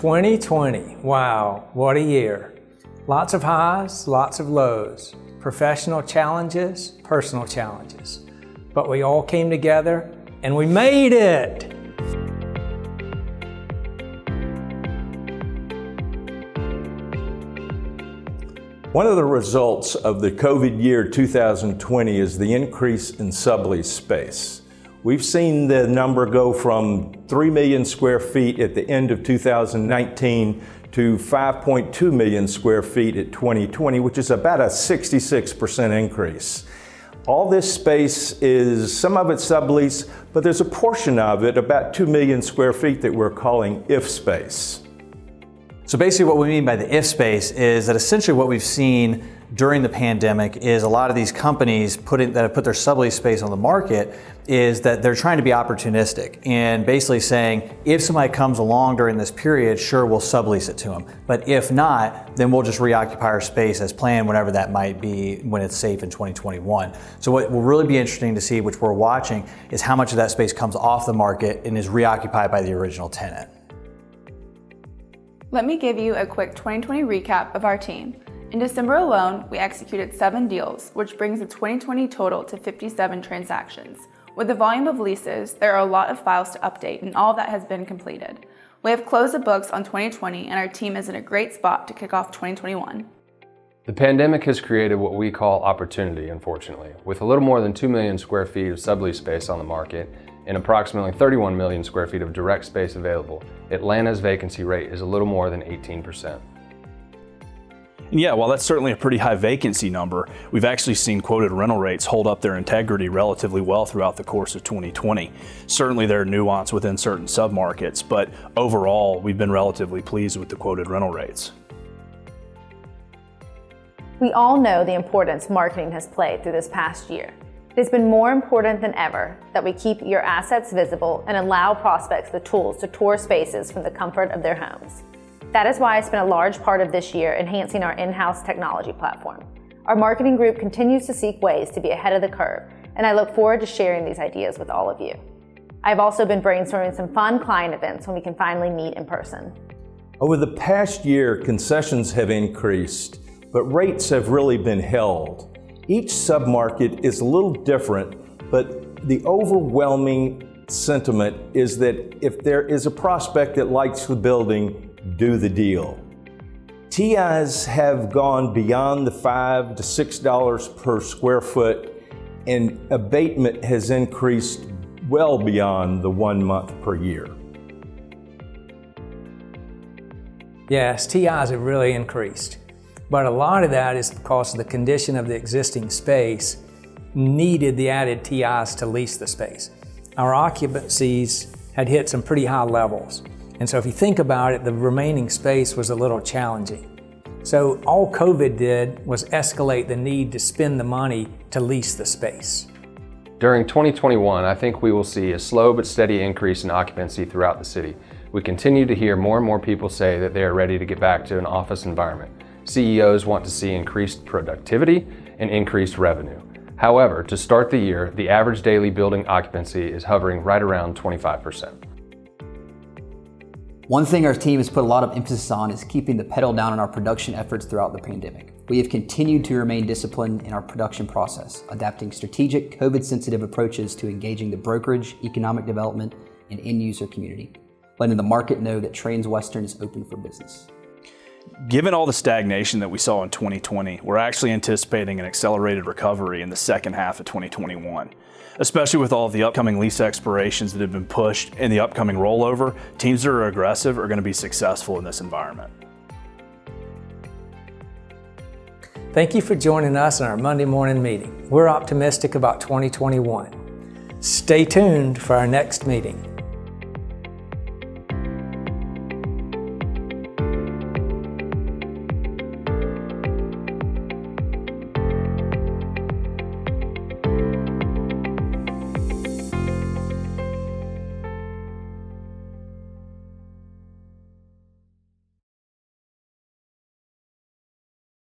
2020, wow, what a year. Lots of highs, lots of lows, professional challenges, personal challenges. But we all came together and we made it. One of the results of the COVID year 2020 is the increase in sublease space. We've seen the number go from 3 million square feet at the end of 2019 to 5.2 million square feet at 2020, which is about a 66% increase. All this space is, some of it's sublease, but there's a portion of it, about 2 million square feet, that we're calling if space. So basically what we mean by the if space is that essentially what we've seen during the pandemic is a lot of these companies that have put their sublease space on the market is that they're trying to be opportunistic and basically saying, if somebody comes along during this period, sure, we'll sublease it to them. But if not, then we'll just reoccupy our space as planned, whenever that might be, when it's safe in 2021. So what will really be interesting to see, which we're watching, is how much of that space comes off the market and is reoccupied by the original tenant. Let me give you a quick 2020 recap of our team. In December alone, we executed 7 deals, which brings the 2020 total to 57 transactions. With the volume of leases, there are a lot of files to update, and all of that has been completed. We have closed the books on 2020, and our team is in a great spot to kick off 2021. The pandemic has created what we call opportunity, unfortunately. With a little more than 2 million square feet of sublease space on the market and approximately 31 million square feet of direct space available, Atlanta's vacancy rate is a little more than 18%. And yeah, while that's certainly a pretty high vacancy number, we've actually seen quoted rental rates hold up their integrity relatively well throughout the course of 2020. Certainly there are nuance within certain submarkets, but overall, we've been relatively pleased with the quoted rental rates. We all know the importance marketing has played through this past year. It has been more important than ever that we keep your assets visible and allow prospects the tools to tour spaces from the comfort of their homes. That is why I spent a large part of this year enhancing our in-house technology platform. Our marketing group continues to seek ways to be ahead of the curve, and I look forward to sharing these ideas with all of you. I've also been brainstorming some fun client events when we can finally meet in person. Over the past year, concessions have increased, but rates have really been held. Each submarket is a little different, but the overwhelming sentiment is that if there is a prospect that likes the building, do the deal. TIs have gone beyond the $5 to $6 per square foot, and abatement has increased well beyond the 1 month per year. Yes, TIs have really increased. But a lot of that is because the condition of the existing space needed the added TIs to lease the space. Our occupancies had hit some pretty high levels. And so if you think about it, the remaining space was a little challenging. So all COVID did was escalate the need to spend the money to lease the space. During 2021, I think we will see a slow but steady increase in occupancy throughout the city. We continue to hear more and more people say that they are ready to get back to an office environment. CEOs want to see increased productivity and increased revenue. However, to start the year, the average daily building occupancy is hovering right around 25%. One thing our team has put a lot of emphasis on is keeping the pedal down on our production efforts throughout the pandemic. We have continued to remain disciplined in our production process, adapting strategic, COVID-sensitive approaches to engaging the brokerage, economic development, and end-user community, letting the market know that Transwestern is open for business. Given all the stagnation that we saw in 2020, we're actually anticipating an accelerated recovery in the second half of 2021. Especially with all of the upcoming lease expirations that have been pushed and the upcoming rollover, teams that are aggressive are going to be successful in this environment. Thank you for joining us in our Monday morning meeting. We're optimistic about 2021. Stay tuned for our next meeting.